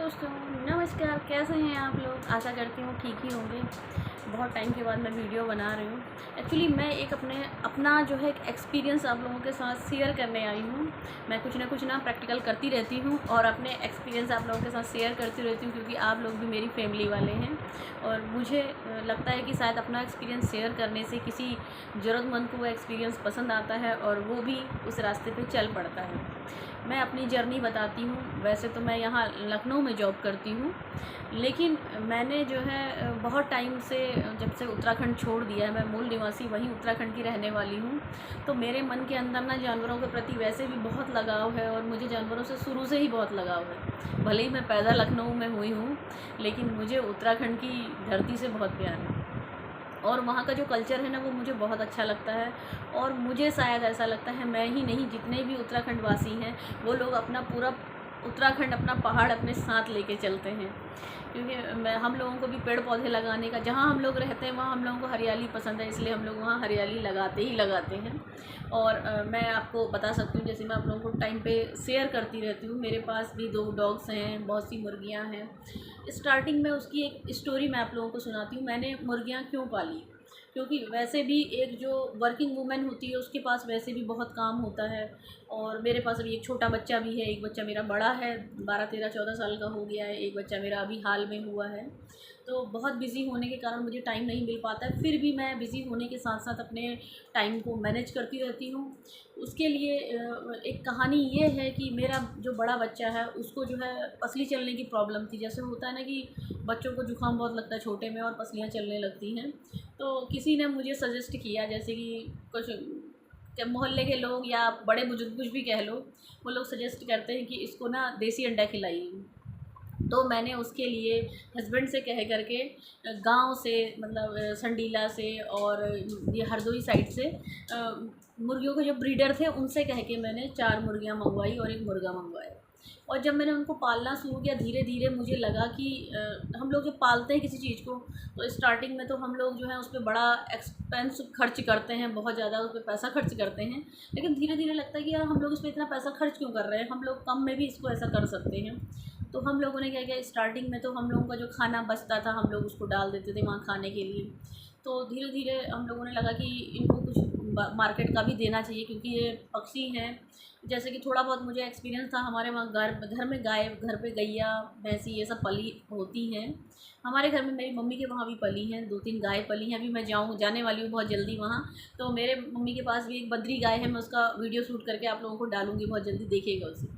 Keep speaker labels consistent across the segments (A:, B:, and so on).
A: दोस्तों, नमस्कार। कैसे हैं आप लोग? आशा करती हूँ ठीक ही होंगे। बहुत टाइम के बाद मैं वीडियो बना रही हूँ। एक्चुअली मैं एक अपना जो है एक एक्सपीरियंस आप लोगों के साथ शेयर करने आई हूँ। मैं कुछ ना प्रैक्टिकल करती रहती हूँ और अपने एक्सपीरियंस आप लोगों के साथ शेयर करती रहती हूँ, क्योंकि आप लोग भी मेरी फैमिली वाले हैं। और मुझे लगता है कि शायद अपना एक्सपीरियंस शेयर करने से किसी ज़रूरतमंद को वो एक्सपीरियंस पसंद आता है और वो भी उस रास्ते पे चल पड़ता है। मैं अपनी जर्नी बताती हूँ। वैसे तो मैं यहाँ लखनऊ में जॉब करती हूँ, लेकिन मैंने जो है बहुत टाइम से, जब से उत्तराखंड छोड़ दिया है, मैं मूल निवासी वहीं उत्तराखंड की रहने वाली हूँ। तो मेरे मन के अंदर ना जानवरों के प्रति वैसे भी बहुत लगाव है और मुझे जानवरों से शुरू से ही बहुत लगाव है। भले ही मैं पैदा लखनऊ में हुई हूँ, लेकिन मुझे उत्तराखंड की धरती से बहुत प्यार है और वहाँ का जो कल्चर है ना, वो मुझे बहुत अच्छा लगता है। और मुझे शायद ऐसा लगता है, मैं ही नहीं, जितने भी उत्तराखंड वासी हैं वो लोग अपना पूरा उत्तराखंड, अपना पहाड़ अपने साथ लेके चलते हैं। क्योंकि हम लोगों को भी पेड़ पौधे लगाने का, जहाँ हम लोग रहते हैं वहाँ हम लोगों को हरियाली पसंद है, इसलिए हम लोग वहाँ हरियाली लगाते ही लगाते हैं। और मैं आपको बता सकती हूँ, जैसे मैं आप लोगों को टाइम पे शेयर करती रहती हूँ, मेरे पास भी 2 डॉग्स हैं, बहुत सी मुर्गियाँ हैं। स्टार्टिंग में उसकी एक स्टोरी मैं आप लोगों को सुनाती हूँ, मैंने मुर्गियाँ क्यों पाली। क्योंकि वैसे भी एक जो वर्किंग वूमेन होती है उसके पास वैसे भी बहुत काम होता है। और मेरे पास अभी एक छोटा बच्चा भी है, एक बच्चा मेरा बड़ा है, 12, 13, 14 साल का हो गया है, एक बच्चा मेरा अभी हाल में हुआ है। तो बहुत बिज़ी होने के कारण मुझे टाइम नहीं मिल पाता है। फिर भी मैं बिज़ी होने के साथ साथ अपने टाइम को मैनेज करती रहती हूँ। उसके लिए एक कहानी ये है कि मेरा जो बड़ा बच्चा है उसको जो है पसली चलने की प्रॉब्लम थी। जैसे होता है ना कि बच्चों को जुकाम बहुत लगता है छोटे में और पसलियाँ चलने लगती हैं। तो किसी ने मुझे सजेस्ट किया, जैसे कि कुछ मोहल्ले के लोग या बड़े बुजुर्ग कुछ भी कह लो, वो लोग सजेस्ट करते हैं कि इसको ना देसी अंडा खिलाइए। तो मैंने उसके लिए हस्बैंड से कह करके गांव से, मतलब संडीला से और ये हरदोई साइड से मुर्गियों के जो ब्रीडर थे उनसे कह के मैंने 4 मुर्गियां मंगवाई और 1 मुर्गा मंगवाया। और जब मैंने उनको पालना शुरू किया, धीरे धीरे मुझे लगा कि हम लोग जब पालते हैं किसी चीज़ को, तो स्टार्टिंग में तो हम लोग जो है उस पर बड़ा एक्सपेंस खर्च करते हैं, बहुत ज़्यादा उस पर पैसा खर्च करते हैं। लेकिन धीरे धीरे लगता है कि यार हम लोग इस पर इतना पैसा खर्च क्यों कर रहे हैं, हम लोग कम में भी इसको ऐसा कर सकते हैं। तो हम लोगों ने क्या किया, स्टार्टिंग में तो हम लोगों का जो खाना बचता था हम लोग उसको डाल देते थे वहाँ खाने के लिए। तो धीरे धीरे हम लोगों ने लगा कि इनको कुछ मार्केट का भी देना चाहिए, क्योंकि ये पक्षी हैं। जैसे कि थोड़ा बहुत मुझे एक्सपीरियंस था, हमारे वहाँ घर में गाय, घर पे गैया भैंसी ये सब पली होती हैं। हमारे घर में मेरी मम्मी के वहाँ भी पली हैं, 2-3 गाय पली हैं। अभी मैं जाने वाली हूँ बहुत जल्दी वहाँ। तो मेरे मम्मी के पास भी एक बद्री गाय है, मैं उसका वीडियो शूट करके आप लोगों को डालूँगी, बहुत जल्दी देखिएगा उसे।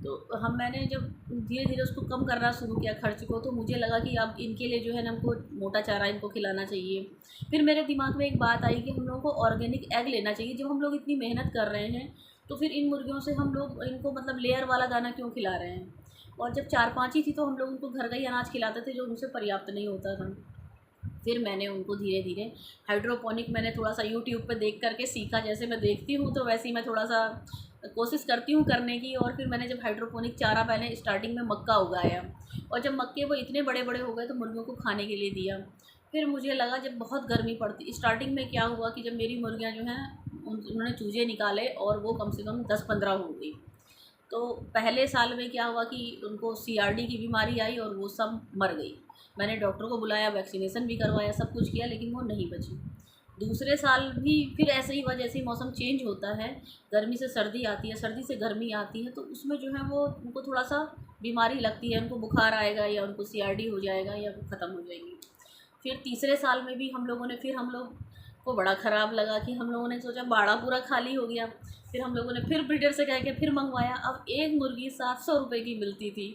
A: तो मैंने जब धीरे धीरे उसको कम करना शुरू किया खर्च को, तो मुझे लगा कि अब इनके लिए जो है ना हमको मोटा चारा इनको खिलाना चाहिए। फिर मेरे दिमाग में एक बात आई कि हम लोगों को ऑर्गेनिक एग लेना चाहिए। जब हम लोग इतनी मेहनत कर रहे हैं तो फिर इन मुर्गियों से हम लोग इनको मतलब लेयर वाला दाना क्यों खिला रहे हैं। और जब 4-5 ही थी तो हम लोग उनको घर का ही अनाज खिलाते थे, जो उनसे पर्याप्त नहीं होता था। फिर मैंने उनको धीरे धीरे हाइड्रोपोनिक मैंने थोड़ा सा यूट्यूब पे देख करके सीखा। जैसे मैं देखती हूँ तो वैसे ही मैं थोड़ा सा कोशिश करती हूँ करने की। और फिर मैंने जब हाइड्रोपोनिक चारा, पहले स्टार्टिंग में मक्का उगाया, और जब मक्के वो इतने बड़े बड़े हो गए तो मुर्गियों को खाने के लिए दिया। फिर मुझे लगा, जब बहुत गर्मी पड़ती, स्टार्टिंग में क्या हुआ कि जब मेरी मुर्गियाँ जो हैं उन्होंने चूजे निकाले और वो कम से कम 10-15 हो गई। तो पहले साल में क्या हुआ कि उनको सीआरडी की बीमारी आई और वो सब मर गई। मैंने डॉक्टर को बुलाया, वैक्सीनेशन भी करवाया, सब कुछ किया, लेकिन वो नहीं बची। दूसरे साल भी फिर ऐसे ही हुआ, जैसे ही मौसम चेंज होता है, गर्मी से सर्दी आती है, सर्दी से गर्मी आती है, तो उसमें जो है वो उनको थोड़ा सा बीमारी लगती है, उनको बुखार आएगा या उनको सीआरडी हो जाएगा या वो ख़त्म हो जाएंगी। फिर तीसरे साल में भी हम लोग को बड़ा ख़राब लगा कि हम लोगों ने सोचा बाड़ा पूरा खाली हो गया। फिर हम लोगों ने फिर ब्रीडर से कह के फिर मंगवाया। अब एक मुर्गी 700 रुपये की मिलती थी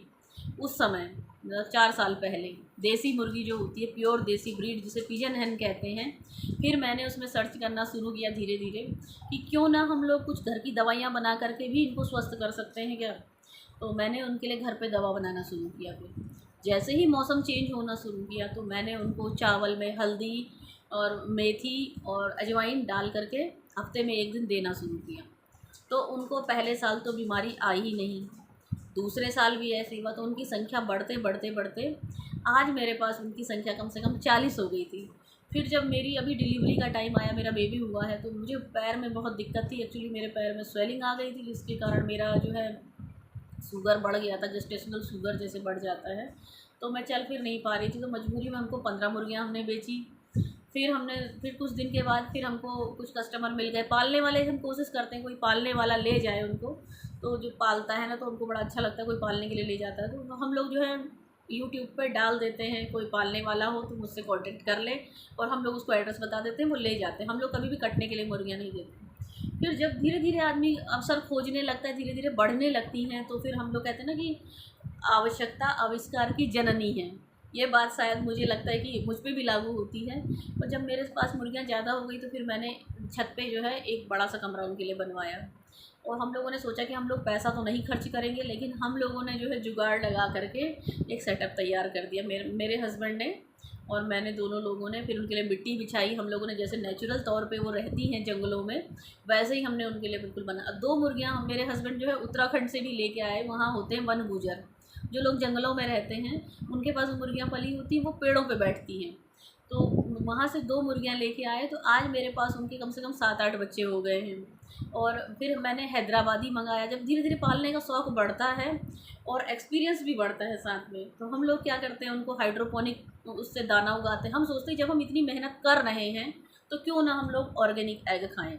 A: उस समय, मतलब 4 साल पहले। देसी मुर्गी जो होती है, प्योर देसी ब्रीड, जिसे पिजन हैन कहते हैं। फिर मैंने उसमें सर्च करना शुरू किया धीरे धीरे कि क्यों ना हम लोग कुछ घर की दवाइयाँ बना करके भी इनको स्वस्थ कर सकते हैं क्या। तो मैंने उनके लिए घर पे दवा बनाना शुरू किया। फिर जैसे ही मौसम चेंज होना शुरू किया तो मैंने उनको चावल में हल्दी और मेथी और अजवाइन डाल करके हफ्ते में 1 दिन देना शुरू किया। तो उनको पहले साल तो बीमारी आई ही नहीं। दूसरे साल भी ऐसे ही हुआ, तो उनकी संख्या बढ़ते बढ़ते बढ़ते आज मेरे पास उनकी संख्या कम से कम 40 हो गई थी। फिर जब मेरी अभी डिलीवरी का टाइम आया, मेरा बेबी हुआ है, तो मुझे पैर में बहुत दिक्कत थी। एक्चुअली मेरे पैर में स्वेलिंग आ गई थी, जिसके कारण मेरा जो है शुगर बढ़ गया था, जेस्टेशनल शुगर जैसे बढ़ जाता है, तो मैं चल फिर नहीं पा रही थी। तो मजबूरी में हमको 15 मुर्गियाँ हमने बेची। फिर कुछ दिन के बाद फिर हमको कुछ कस्टमर मिल गए पालने वाले। हम कोशिश करते हैं कोई पालने वाला ले जाए उनको, तो जो पालता है ना तो उनको बड़ा अच्छा लगता है, कोई पालने के लिए ले जाता है। तो हम लोग जो है यूट्यूब पे डाल देते हैं, कोई पालने वाला हो तो मुझसे कांटेक्ट कर ले, और हम लोग उसको एड्रेस बता देते हैं, वो ले जाते हैं। हम लोग कभी भी कटने के लिए मुर्गियाँ नहीं देते। फिर जब धीरे धीरे आदमी अवसर खोजने लगता है, धीरे धीरे बढ़ने लगती हैं, तो फिर हम लोग कहते हैं ना कि आवश्यकता आविष्कार की जननी है। ये बात शायद मुझे लगता है कि मुझ पे भी लागू होती है। और जब मेरे पास मुर्गियाँ ज़्यादा हो गई तो फिर मैंने छत पे जो है एक बड़ा सा कमरा उनके लिए बनवाया। और हम लोगों ने सोचा कि हम लोग पैसा तो नहीं खर्च करेंगे, लेकिन हम लोगों ने जो है जुगाड़ लगा करके एक सेटअप तैयार कर दिया। मेरे हस्बैंड ने और मैंने, दोनों लोगों ने। फिर उनके लिए मिट्टी बिछाई हम लोगों ने, जैसे नेचुरल तौर पे वो रहती हैं जंगलों में, वैसे ही हमने उनके लिए बिल्कुल बना। 2 मुर्गियाँ मेरे हस्बैंड जो है उत्तराखंड से भी लेके आए। वहाँ होते हैं वन गुजर, जो लोग जंगलों में रहते हैं, उनके पास मुर्गियाँ पली होती हैं, वो पेड़ों पे बैठती हैं। तो वहाँ से 2 मुर्गियाँ लेके आए, तो आज मेरे पास उनके कम से कम 7-8 बच्चे हो गए हैं। और फिर मैंने हैदराबादी मंगाया। जब धीरे धीरे पालने का शौक़ बढ़ता है और एक्सपीरियंस भी बढ़ता है साथ में, तो हम लोग क्या करते हैं, उनको हाइड्रोपोनिक उससे दाना उगाते हैं। हम सोचते हैं जब हम इतनी मेहनत कर रहे हैं तो क्यों ना हम लोग ऑर्गेनिक एग खाएँ।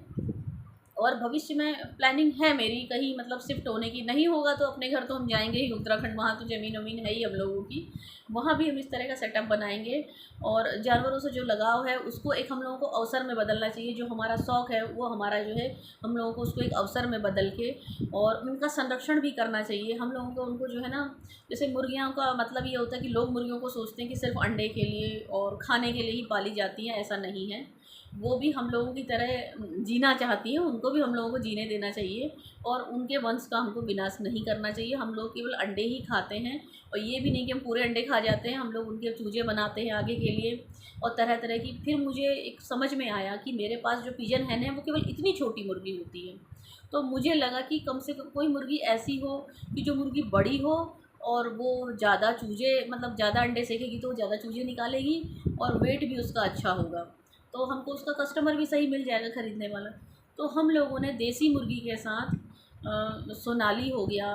A: और भविष्य में प्लानिंग है मेरी कहीं मतलब शिफ्ट होने की। नहीं होगा तो अपने घर तो हम जाएंगे ही उत्तराखंड, वहाँ तो ज़मीन वमीन है ही हम लोगों की, वहाँ भी हम इस तरह का सेटअप बनाएंगे। और जानवरों से जो लगाव है उसको एक हम लोगों को अवसर में बदलना चाहिए। जो हमारा शौक़ है वो हमारा जो है, हम लोगों को उसको एक अवसर में बदल के और उनका संरक्षण भी करना चाहिए। हम लोगों को उनको जो है ना, जैसे मुर्गियों का मतलब ये होता है कि लोग मुर्गियों को सोचते हैं कि सिर्फ अंडे के लिए और खाने के लिए ही पाली जाती हैं, ऐसा नहीं है। वो भी हम लोगों की तरह जीना चाहती हैं, उनको भी हम लोगों को जीने देना चाहिए, और उनके वंश का हमको विनाश नहीं करना चाहिए। हम लोग केवल अंडे ही खाते हैं, और ये भी नहीं कि हम पूरे अंडे खा जाते हैं, हम लोग उनके चूजे बनाते हैं आगे के लिए और तरह तरह की। फिर मुझे एक समझ में आया कि मेरे पास जो पिजन हैन है वो केवल इतनी छोटी मुर्गी होती है, तो मुझे लगा कि कम से कम कोई मुर्गी ऐसी हो कि जो मुर्गी बड़ी हो और वो ज़्यादा चूजे, मतलब ज़्यादा अंडे सेकेगी तो वो ज़्यादा चूजे निकालेगी, और वेट भी उसका अच्छा होगा, तो हमको उसका कस्टमर भी सही मिल जाएगा ख़रीदने वाला। तो हम लोगों ने देसी मुर्गी के साथ सोनाली हो गया,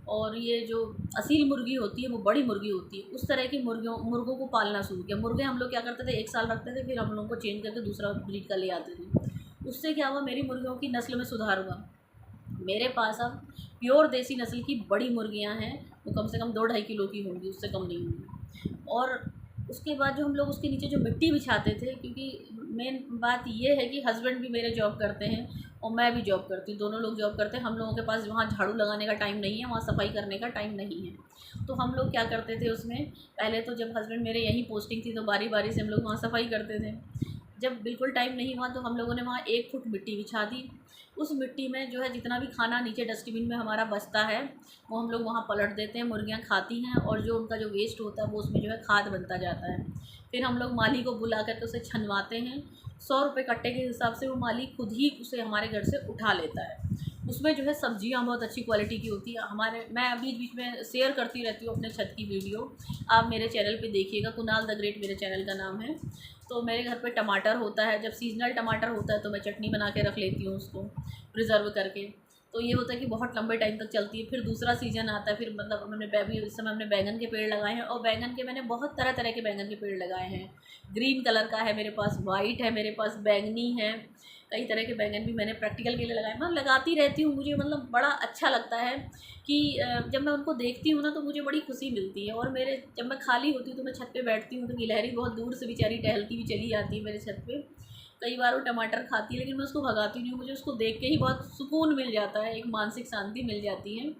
A: और ये जो असील मुर्गी होती है वो बड़ी मुर्गी होती है, उस तरह की मुर्गों को पालना शुरू किया। मुर्गे हम लोग क्या करते थे, 1 साल रखते थे, फिर हम लोग को चेंज करके दूसरा ब्रीड का ले आते थे। उससे क्या हुआ, मेरी मुर्गियों की नस्ल में सुधार हुआ। मेरे पास अब प्योर देसी नस्ल की बड़ी मुर्गियां हैं, वो कम से कम 2-2.5 किलो की होंगी, उससे कम नहीं होंगी। और उसके बाद जो हम लोग उसके नीचे जो मिट्टी बिछाते थे, क्योंकि मेन बात ये है कि हस्बैंड भी मेरे जॉब करते हैं और मैं भी जॉब करती हूँ, दोनों लोग जॉब करते हैं। हम लोगों के पास वहाँ झाड़ू लगाने का टाइम नहीं है, वहाँ सफाई करने का टाइम नहीं है। तो हम लोग क्या करते थे उसमें, पहले तो जब हस्बैंड मेरे यहीं पोस्टिंग थी तो बारी बारी से हम लोग वहाँ सफाई करते थे। जब बिल्कुल टाइम नहीं हुआ तो हम लोगों ने वहाँ 1 फुट मिट्टी बिछा दी। उस मिट्टी में जो है जितना भी खाना नीचे डस्टबिन में हमारा बचता है वो हम लोग वहाँ पलट देते हैं, मुर्गियाँ खाती हैं, और जो उनका जो वेस्ट होता है वो उसमें जो है खाद बनता जाता है। फिर हम लोग माली को बुला करके उसे छनवाते हैं, 100 रुपये कट्टे के हिसाब से वो माली खुद ही उसे हमारे घर से उठा लेता है। उसमें जो है सब्जियां बहुत अच्छी क्वालिटी की होती है। मैं बीच बीच में शेयर करती रहती हूँ अपने छत की वीडियो, आप मेरे चैनल पे देखिएगा, कुणाल द ग्रेट मेरे चैनल का नाम है। तो मेरे घर पे टमाटर होता है, जब सीजनल टमाटर होता है तो मैं चटनी बना के रख लेती हूँ उसको प्रिजर्व करके, तो ये होता है कि बहुत लंबे टाइम तक चलती है। फिर दूसरा सीज़न आता है, फिर मतलब हमने इस समय हमने बैंगन के पेड़ लगाए हैं, और बैंगन के मैंने बहुत तरह तरह के बैंगन के पेड़ लगाए हैं। ग्रीन कलर का है मेरे पास, वाइट है मेरे पास, बैंगनी है, कई तरह के बैंगन भी मैंने प्रैक्टिकल के लिए लगाए। मैं लगाती रहती हूँ, मुझे मतलब बड़ा अच्छा लगता है कि जब मैं उनको देखती हूँ ना तो मुझे बड़ी खुशी मिलती है। और जब मैं खाली होती हूँ तो मैं छत पे बैठती हूँ तो गिलहरी बहुत दूर से बेचारी टहलती हुई चली आती है मेरे छत पे। कई बार वो टमाटर खाती है लेकिन मैं उसको भगाती नहीं हूँ, मुझे उसको देख के ही बहुत सुकून मिल जाता है, एक मानसिक शांति मिल जाती है।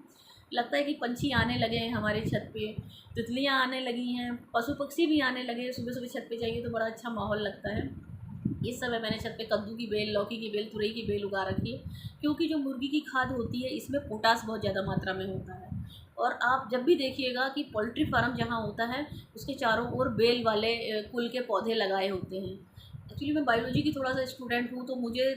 A: लगता है कि पंछी आने लगे हैं हमारे छत पे, तितलियाँ आने लगी हैं, पशु पक्षी भी आने लगे हैं। सुबह सुबह छत पे जाइए तो बड़ा अच्छा माहौल लगता है। इस समय मैंने छत पे कद्दू की बेल, लौकी की बेल, तुरई की बेल उगा रखी है, क्योंकि जो मुर्गी की खाद होती है इसमें पोटास बहुत ज़्यादा मात्रा में होता है। और आप जब भी देखिएगा कि पोल्ट्री फार्म जहाँ होता है उसके चारों ओर बेल वाले कुल के पौधे लगाए होते हैं। एक्चुअली मैं बायोलॉजी की थोड़ा सा स्टूडेंट हूँ, तो मुझे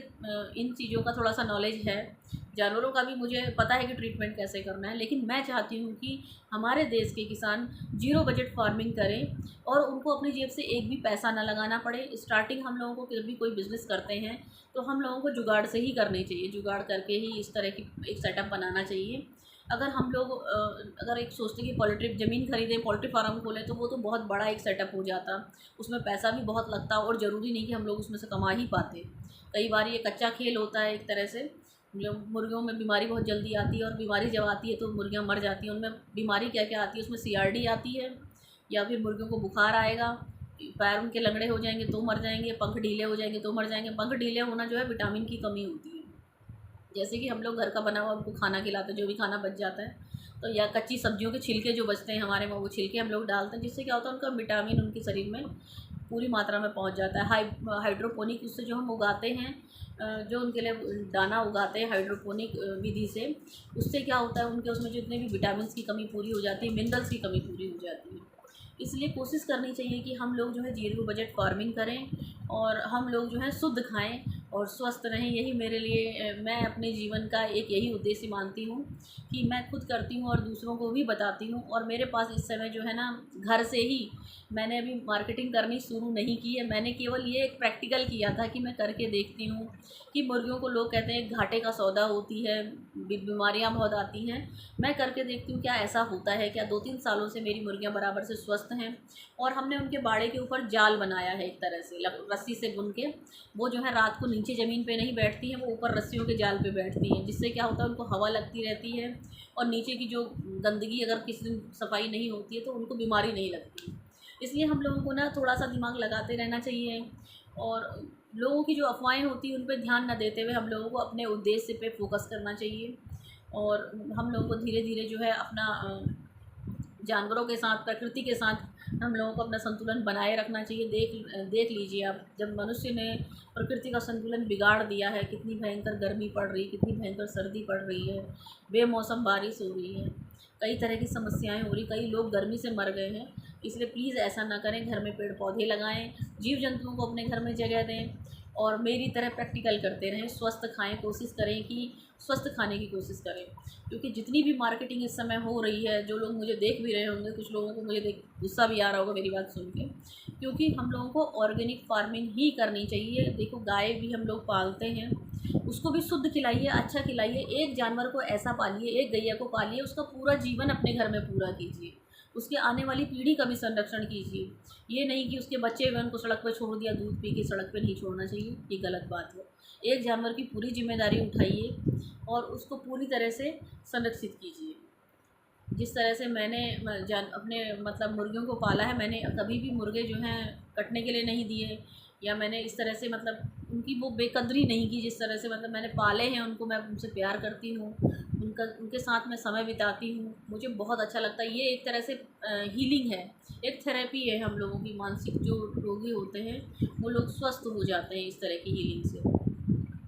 A: इन चीज़ों का थोड़ा सा नॉलेज है, जानवरों का भी मुझे पता है कि ट्रीटमेंट कैसे करना है। लेकिन मैं चाहती हूँ कि हमारे देश के किसान 0 बजट फार्मिंग करें और उनको अपनी जेब से एक भी पैसा ना लगाना पड़े। स्टार्टिंग हम लोगों को जब भी कोई बिज़नेस करते हैं तो हम लोगों को जुगाड़ से ही करनी चाहिए, जुगाड़ करके ही इस तरह की एक सेटअप बनाना चाहिए। अगर हम लोग अगर एक सोचते कि पोल्ट्री ज़मीन खरीदें, पोल्ट्री फार्म खोलें, तो वो तो बहुत बड़ा एक सेटअप हो जाता, उसमें पैसा भी बहुत लगता और ज़रूरी नहीं कि हम लोग उसमें से कमा ही पाते। कई बार ये कच्चा खेल होता है एक तरह से। मुर्गियों में बीमारी बहुत जल्दी आती है, और बीमारी जब आती है तो मुर्गियाँ मर जाती हैं। उनमें बीमारी क्या क्या आती है, उसमें CRD आती है, या फिर मुर्गियों को बुखार आएगा, पैर उनके लंगड़े हो जाएंगे तो मर जाएंगे, पंख ढीले हो जाएंगे तो मर जाएंगे। पंख ढीले होना जो है विटामिन की कमी होती है। जैसे कि हम लोग घर का बना हुआ उनको खाना खिलाते हैं, जो भी खाना बच जाता है, तो या कच्ची सब्जियों के छिलके जो बचते हैं हमारे में, वो छिलके हम लोग डालते हैं, जिससे क्या होता है उनका विटामिन उनके शरीर में पूरी मात्रा में पहुंच जाता है। हाइड्रोपोनिक उससे जो हम उगाते हैं, जो उनके लिए दाना उगाते हैं हाइड्रोपोनिक विधि से, उससे क्या होता है उनके उसमें जितने भी विटामिन की कमी पूरी हो जाती है, मिनरल्स की कमी पूरी हो जाती है। इसलिए कोशिश करनी चाहिए कि हम लोग जो है ज़ीरो बजट फार्मिंग करें, और हम लोग जो है शुद्ध खाएं और स्वस्थ रहें। यही मेरे लिए मैं अपने जीवन का एक यही उद्देश्य मानती हूँ कि मैं खुद करती हूँ और दूसरों को भी बताती हूँ। और मेरे पास इस समय जो है ना, घर से ही मैंने अभी मार्केटिंग करनी शुरू नहीं की है। मैंने केवल ये एक प्रैक्टिकल किया था कि मैं करके देखती हूँ कि मुर्गियों को लोग कहते हैं घाटे का सौदा होती है, बीमारियाँ बहुत आती हैं। मैं करके देखती हूँ क्या ऐसा होता है क्या। 2-3 सालों से मेरी मुर्गियाँ बराबर से स्वस्थ हैं, और हमने उनके बाड़े के ऊपर जाल बनाया है एक तरह से रस्सी से बुन के। वो जो है रात को नीचे ज़मीन पे नहीं बैठती हैं, वो ऊपर रस्सियों के जाल पे बैठती हैं, जिससे क्या होता है उनको हवा लगती रहती है, और नीचे की जो गंदगी अगर किसी दिन सफाई नहीं होती है तो उनको बीमारी नहीं लगती। इसलिए हम लोगों को ना थोड़ा सा दिमाग लगाते रहना चाहिए, और लोगों की जो अफवाहें होती हैं उन पर ध्यान न देते हुए हम लोगों को अपने उद्देश्य पे फोकस करना चाहिए। और हम लोगों को धीरे धीरे जो है अपना जानवरों के साथ, प्रकृति के साथ हम लोगों को अपना संतुलन बनाए रखना चाहिए। देख लीजिए आप, जब मनुष्य ने प्रकृति का संतुलन बिगाड़ दिया है, कितनी भयंकर गर्मी पड़ रही, कितनी भयंकर सर्दी पड़ रही है, बेमौसम बारिश हो रही है, कई तरह की समस्याएं हो रही, कई लोग गर्मी से मर गए हैं। इसलिए प्लीज़ ऐसा ना करें, घर में पेड़ पौधे लगाएं, जीव जंतुओं को अपने घर में जगह दें, और मेरी तरह प्रैक्टिकल करते रहें, स्वस्थ खाएं, कोशिश करें कि स्वस्थ खाने की कोशिश करें। क्योंकि जितनी भी मार्केटिंग इस समय हो रही है, जो लोग मुझे देख भी रहे होंगे, कुछ लोगों को मुझे देख गुस्सा भी आ रहा होगा मेरी बात सुन के, क्योंकि हम लोगों को ऑर्गेनिक फार्मिंग ही करनी चाहिए। देखो, गाय भी हम लोग पालते हैं, उसको भी शुद्ध खिलाइए, अच्छा खिलाइए। एक जानवर को ऐसा पालिए, एक गैया को पालिए, उसका पूरा जीवन अपने घर में पूरा कीजिए, उसके आने वाली पीढ़ी का भी संरक्षण कीजिए। ये नहीं कि उसके बच्चे हुए उनको सड़क पर छोड़ दिया, दूध पी के सड़क पर नहीं छोड़ना चाहिए, ये गलत बात है। एक जानवर की पूरी जिम्मेदारी उठाइए और उसको पूरी तरह से संरक्षित कीजिए। जिस तरह से मैंने अपने मतलब मुर्गियों को पाला है, मैंने कभी भी मुर्गे जो हैं कटने के लिए नहीं दिए, या मैंने इस तरह से मतलब उनकी वो बेकदरी नहीं की। जिस तरह से मतलब मैंने पाले हैं उनको, मैं उनसे प्यार करती हूँ, उनके साथ मैं समय बिताती हूँ, मुझे बहुत अच्छा लगता है। ये एक तरह से हीलिंग है, एक थेरेपी है हम लोगों की। मानसिक जो रोगी होते हैं वो लोग स्वस्थ हो जाते हैं इस तरह की हीलिंग से।